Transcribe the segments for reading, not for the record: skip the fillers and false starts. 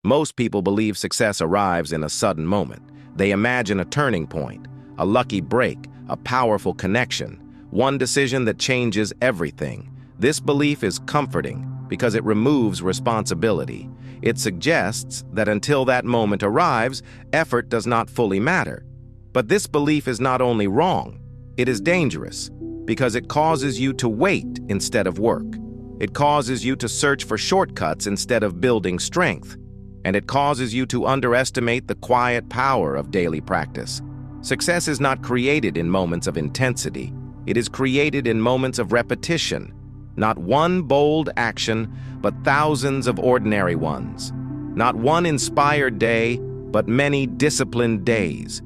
Most people believe success arrives in a sudden moment. They imagine a turning point, a lucky break, a powerful connection, one decision that changes everything. This belief is comforting because it removes responsibility. It suggests that until that moment arrives, effort does not fully matter. But this belief is not only wrong, it is dangerous because it causes you to wait instead of work. It causes you to search for shortcuts instead of building strength. And it causes you to underestimate the quiet power of daily practice. Success is not created in moments of intensity. It is created in moments of repetition. Not one bold action, but thousands of ordinary ones. Not one inspired day, but many disciplined days.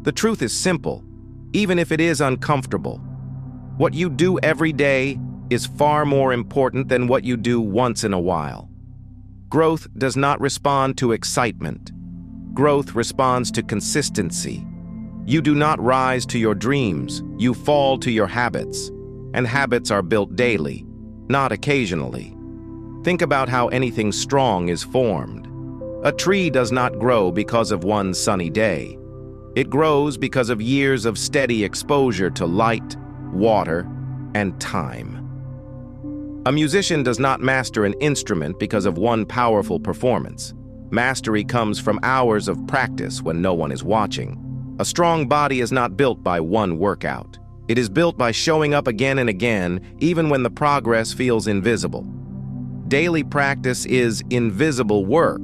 The truth is simple, even if it is uncomfortable. What you do every day is far more important than what you do once in a while. Growth does not respond to excitement. Growth responds to consistency. You do not rise to your dreams, you fall to your habits. And habits are built daily, not occasionally. Think about how anything strong is formed. A tree does not grow because of one sunny day. It grows because of years of steady exposure to light, water, and time. A musician does not master an instrument because of one powerful performance. Mastery comes from hours of practice when no one is watching. A strong body is not built by one workout. It is built by showing up again and again, even when the progress feels invisible. Daily practice is invisible work,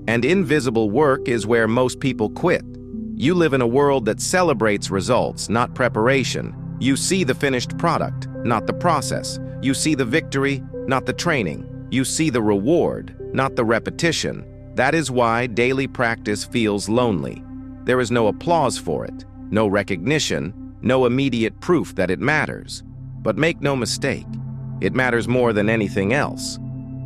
and invisible work is where most people quit. You live in a world that celebrates results, not preparation. You see the finished product, not the process. You see the victory, not the training. You see the reward, not the repetition. That is why daily practice feels lonely. There is no applause for it, no recognition, no immediate proof that it matters. But make no mistake, it matters more than anything else.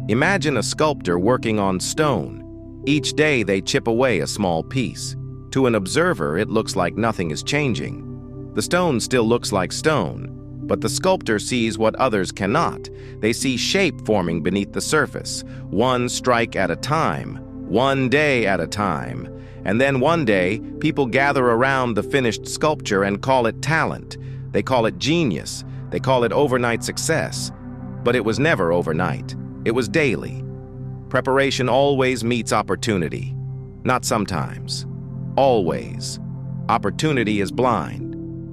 Imagine a sculptor working on stone. Each day they chip away a small piece. To an observer, it looks like nothing is changing. The stone still looks like stone, but the sculptor sees what others cannot. They see shape forming beneath the surface, one strike at a time, one day at a time. And then one day, people gather around the finished sculpture and call it talent. They call it genius. They call it overnight success. But it was never overnight. It was daily. Preparation always meets opportunity. Not sometimes. Always. Opportunity is blind.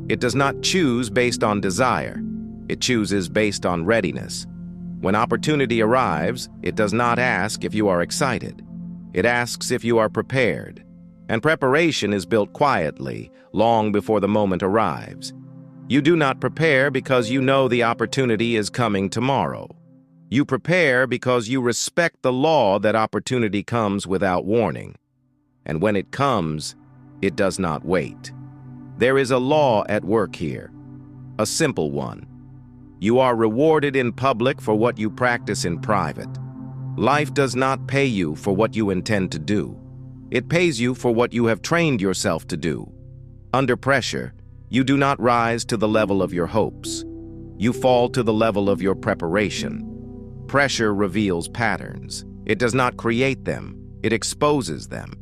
It does not choose based on desire. It chooses based on readiness. When opportunity arrives, it does not ask if you are excited. It asks if you are prepared. And preparation is built quietly, long before the moment arrives. You do not prepare because you know the opportunity is coming tomorrow. You prepare because you respect the law that opportunity comes without warning. And when it comes, it does not wait. There is a law at work here, a simple one. You are rewarded in public for what you practice in private. Life does not pay you for what you intend to do. It pays you for what you have trained yourself to do. Under pressure, you do not rise to the level of your hopes. You fall to the level of your preparation. Pressure reveals patterns. It does not create them. It exposes them.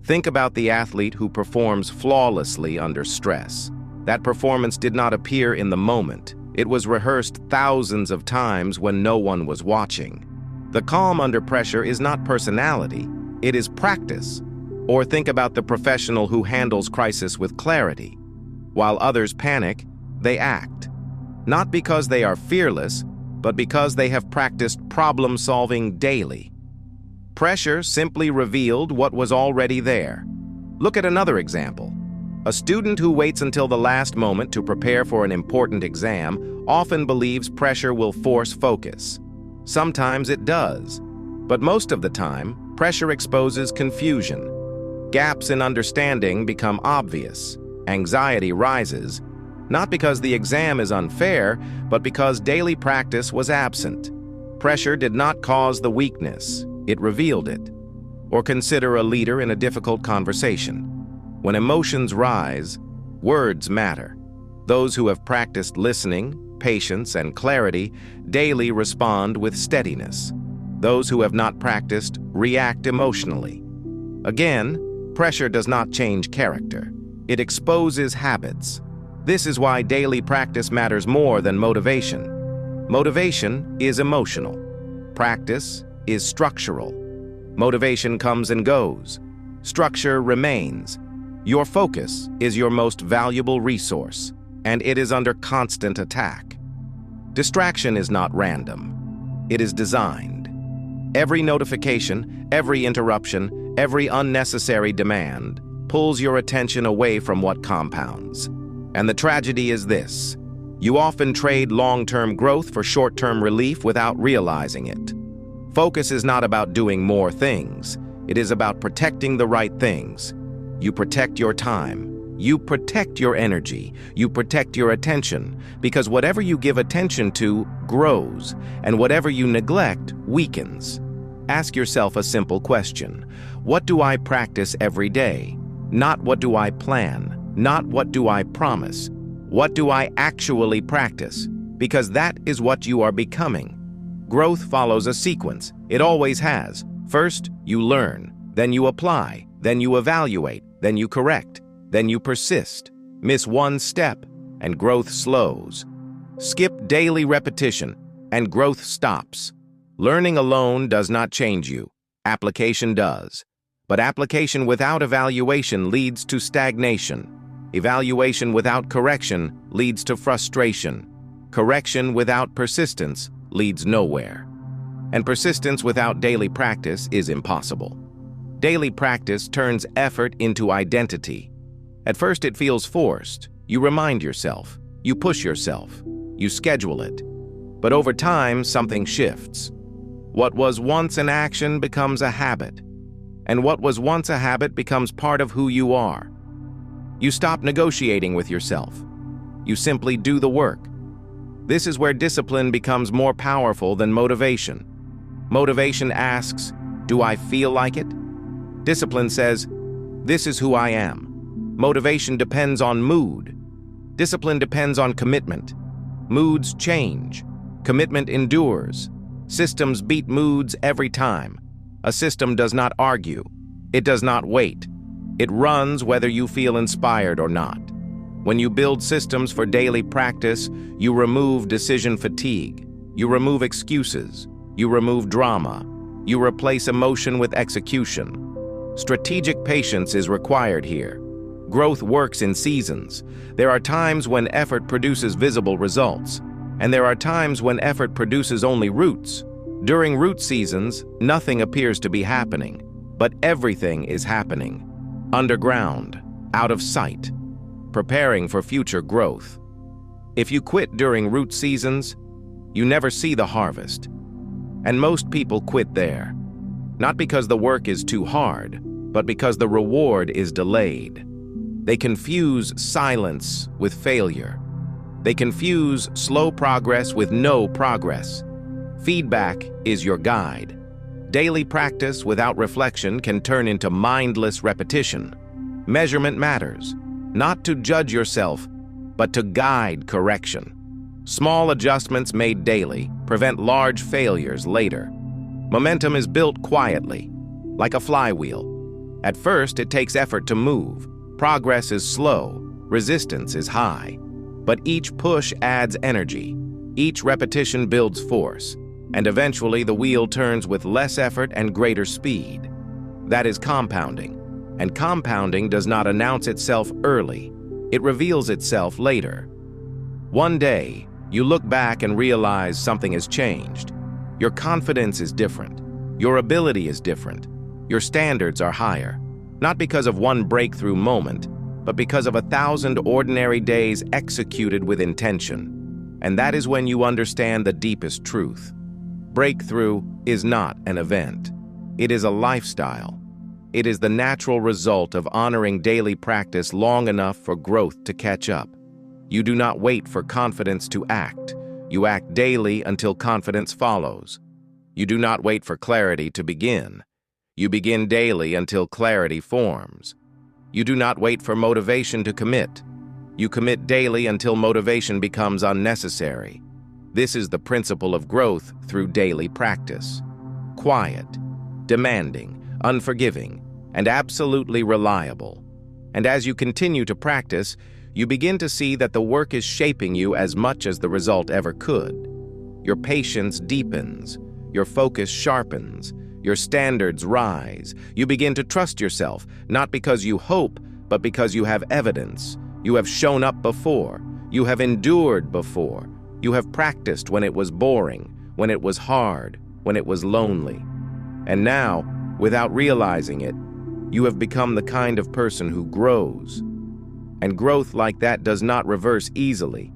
Think about the athlete who performs flawlessly under stress. That performance did not appear in the moment. It was rehearsed thousands of times when no one was watching. The calm under pressure is not personality. It is practice. Or think about the professional who handles crisis with clarity. While others panic, they act. Not because they are fearless, but because they have practiced problem-solving daily. Pressure simply revealed what was already there. Look at another example. A student who waits until the last moment to prepare for an important exam often believes pressure will force focus. Sometimes it does, but most of the time, pressure exposes confusion. Gaps in understanding become obvious. Anxiety rises, not because the exam is unfair, but because daily practice was absent. Pressure did not cause the weakness. It revealed it. Or consider a leader in a difficult conversation. When emotions rise, words matter. Those who have practiced listening, patience, and clarity daily respond with steadiness. Those who have not practiced react emotionally. Again, pressure does not change character. It exposes habits. This is why daily practice matters more than motivation. Motivation is emotional. Practice is structural. Motivation comes and goes. Structure remains. Your focus is your most valuable resource, and it is under constant attack. Distraction is not random. It is designed. Every notification, every interruption, every unnecessary demand pulls your attention away from what compounds. And the tragedy is this: you often trade long-term growth for short-term relief without realizing it. Focus is not about doing more things. It is about protecting the right things. You protect your time. You protect your energy. You protect your attention, because whatever you give attention to grows, and whatever you neglect weakens. Ask yourself a simple question. What do I practice every day? Not what do I plan, not what do I promise. What do I actually practice? Because that is what you are becoming. Growth follows a sequence. It always has. First, you learn, then you apply, then you evaluate, then you correct, then you persist. Miss one step, and growth slows. Skip daily repetition, and growth stops. Learning alone does not change you. Application does. But application without evaluation leads to stagnation. Evaluation without correction leads to frustration. Correction without persistence leads nowhere. And persistence without daily practice is impossible. Daily practice turns effort into identity. At first it feels forced. You remind yourself. You push yourself. You schedule it. But over time, something shifts. What was once an action becomes a habit. And what was once a habit becomes part of who you are. You stop negotiating with yourself. You simply do the work. This is where discipline becomes more powerful than motivation. Motivation asks, do I feel like it? Discipline says, this is who I am. Motivation depends on mood. Discipline depends on commitment. Moods change. Commitment endures. Systems beat moods every time. A system does not argue. It does not wait. It runs whether you feel inspired or not. When you build systems for daily practice, you remove decision fatigue. You remove excuses. You remove drama. You replace emotion with execution. Strategic patience is required here. Growth works in seasons. There are times when effort produces visible results, and there are times when effort produces only roots. During root seasons, nothing appears to be happening, but everything is happening. Underground, out of sight, preparing for future growth. If you quit during root seasons, you never see the harvest. And most people quit there, not because the work is too hard, but because the reward is delayed. They confuse silence with failure. They confuse slow progress with no progress. Feedback is your guide. Daily practice without reflection can turn into mindless repetition. Measurement matters, not to judge yourself, but to guide correction. Small adjustments made daily prevent large failures later. Momentum is built quietly, like a flywheel. At first, it takes effort to move. Progress is slow, resistance is high. But each push adds energy. Each repetition builds force. And eventually, the wheel turns with less effort and greater speed. That is compounding. And compounding does not announce itself early. It reveals itself later. One day, you look back and realize something has changed. Your confidence is different. Your ability is different. Your standards are higher. Not because of one breakthrough moment, but because of 1,000 ordinary days executed with intention. And that is when you understand the deepest truth. Breakthrough is not an event. It is a lifestyle. It is the natural result of honoring daily practice long enough for growth to catch up. You do not wait for confidence to act. You act daily until confidence follows. You do not wait for clarity to begin. You begin daily until clarity forms. You do not wait for motivation to commit. You commit daily until motivation becomes unnecessary. This is the principle of growth through daily practice. quiet, demanding, unforgiving, and absolutely reliable. And as you continue to practice, you begin to see that the work is shaping you as much as the result ever could. Your patience deepens, your focus sharpens, your standards rise. You begin to trust yourself, not because you hope, but because you have evidence. You have shown up before. You have endured before. You have practiced when it was boring, when it was hard, when it was lonely. And now, without realizing it, you have become the kind of person who grows. And growth like that does not reverse easily,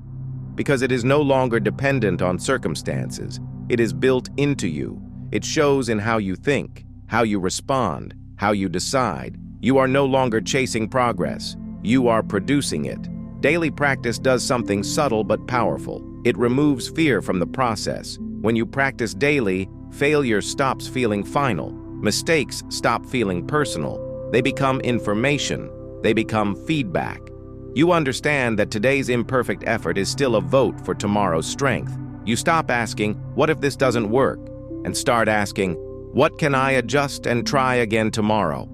because it is no longer dependent on circumstances. It is built into you. It shows in how you think, how you respond, how you decide. You are no longer chasing progress. You are producing it. Daily practice does something subtle but powerful. It removes fear from the process. When you practice daily, failure stops feeling final. Mistakes stop feeling personal. They become information. They become feedback. You understand that today's imperfect effort is still a vote for tomorrow's strength. You stop asking, "What if this doesn't work?" and start asking, "What can I adjust and try again tomorrow?"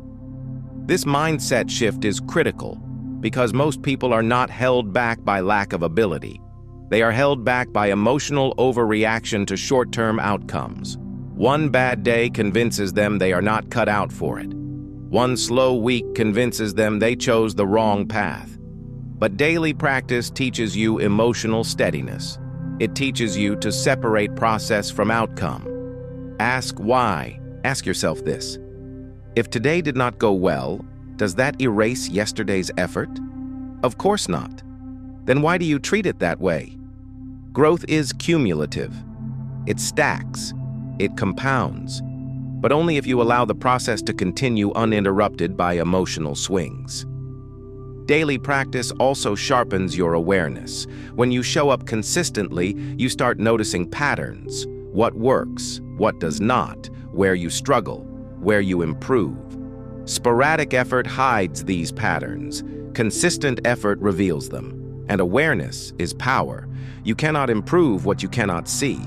This mindset shift is critical because most people are not held back by lack of ability. They are held back by emotional overreaction to short-term outcomes. One bad day convinces them they are not cut out for it. One slow week convinces them they chose the wrong path. But daily practice teaches you emotional steadiness. It teaches you to separate process from outcome. Ask why. Ask yourself this: if today did not go well, does that erase yesterday's effort? Of course not. Then why do you treat it that way? Growth is cumulative. It stacks. It compounds. But only if you allow the process to continue uninterrupted by emotional swings. Daily practice also sharpens your awareness. When you show up consistently, you start noticing patterns. What works, what does not, where you struggle, where you improve. Sporadic effort hides these patterns. Consistent effort reveals them. And awareness is power. You cannot improve what you cannot see.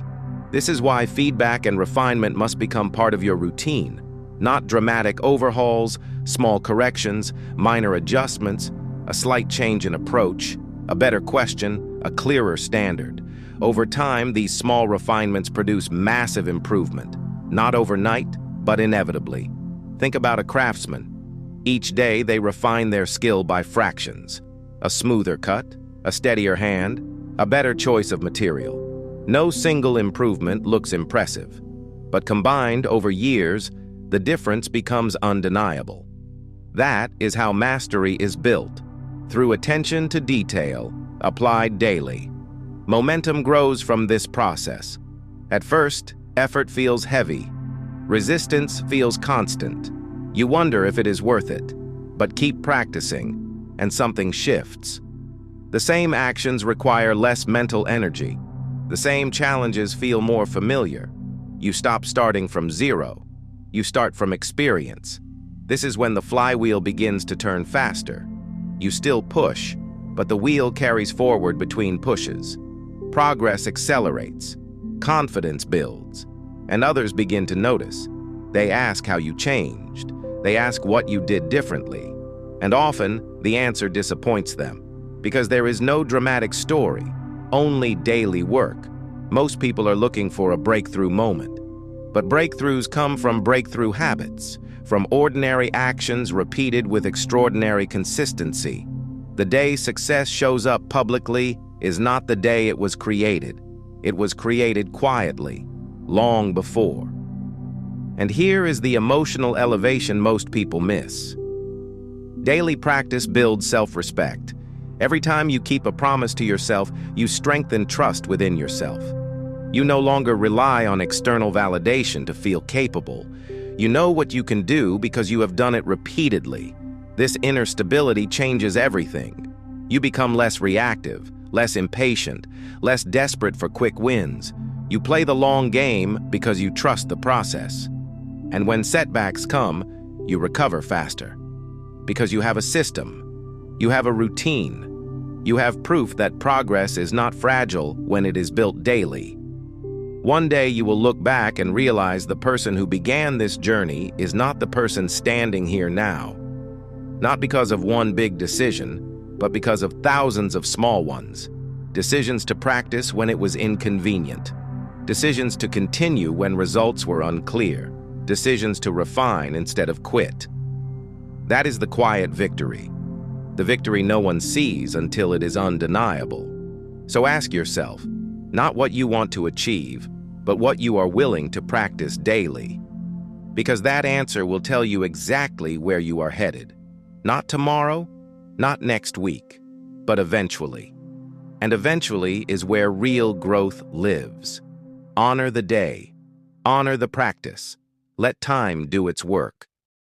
This is why feedback and refinement must become part of your routine. Not dramatic overhauls, small corrections, minor adjustments, a slight change in approach, a better question, a clearer standard. Over time, these small refinements produce massive improvement. Not overnight, but inevitably. Think about a craftsman. Each day, they refine their skill by fractions. A smoother cut, a steadier hand, a better choice of material. No single improvement looks impressive, but combined over years, the difference becomes undeniable. That is how mastery is built, through attention to detail, applied daily. Momentum grows from this process. At first, effort feels heavy. Resistance feels constant. You wonder if it is worth it, but keep practicing, and something shifts. The same actions require less mental energy. The same challenges feel more familiar. You stop starting from zero. You start from experience. This is when the flywheel begins to turn faster. You still push, but the wheel carries forward between pushes. Progress accelerates. Confidence builds. And others begin to notice. They ask how you changed. They ask what you did differently. And often, the answer disappoints them, because there is no dramatic story, only daily work. Most people are looking for a breakthrough moment. But breakthroughs come from breakthrough habits, from ordinary actions repeated with extraordinary consistency. The day success shows up publicly is not the day it was created. It was created quietly, long before. And here is the emotional elevation most people miss. Daily practice builds self-respect. Every time you keep a promise to yourself, you strengthen trust within yourself. You no longer rely on external validation to feel capable. You know what you can do because you have done it repeatedly. This inner stability changes everything. You become less reactive, less impatient, less desperate for quick wins. You play the long game because you trust the process. And when setbacks come, you recover faster. Because you have a system. You have a routine. You have proof that progress is not fragile when it is built daily. One day you will look back and realize the person who began this journey is not the person standing here now. Not because of one big decision, but because of thousands of small ones. Decisions to practice when it was inconvenient. Decisions to continue when results were unclear. Decisions to refine instead of quit. That is the quiet victory. The victory no one sees until it is undeniable. So ask yourself, not what you want to achieve, but what you are willing to practice daily. Because that answer will tell you exactly where you are headed. Not tomorrow, not next week, but eventually. And eventually is where real growth lives. Honor the day. Honor the practice. Let time do its work.